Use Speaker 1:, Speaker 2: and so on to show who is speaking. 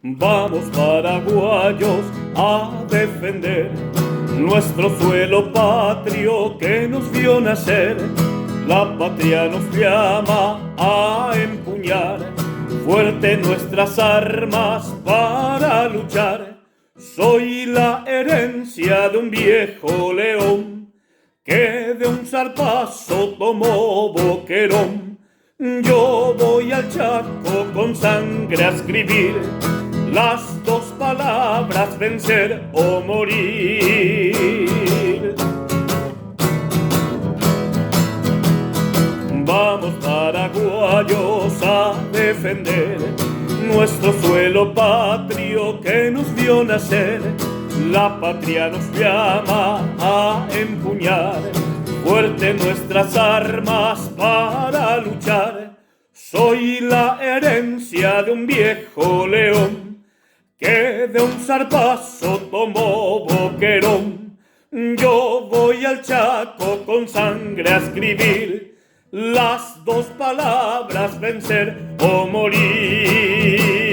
Speaker 1: Vamos paraguayos a defender nuestro suelo patrio que nos vio nacer. La patria nos llama a empuñar fuerte nuestras armas para luchar. Soy la herencia de un viejo león que de un zarpazo tomó Boquerón. Yo voy al Chaco con sangre a escribir las dos palabras: vencer o morir. Vamos paraguayos a defender nuestro suelo patrio que nos vio nacer. La patria nos llama a empuñar fuerte nuestras armas para luchar. Soy la herencia de un viejo león que de un zarpazo tomó Boquerón. Yo voy al Chaco con sangre a escribir las dos palabras: vencer o morir.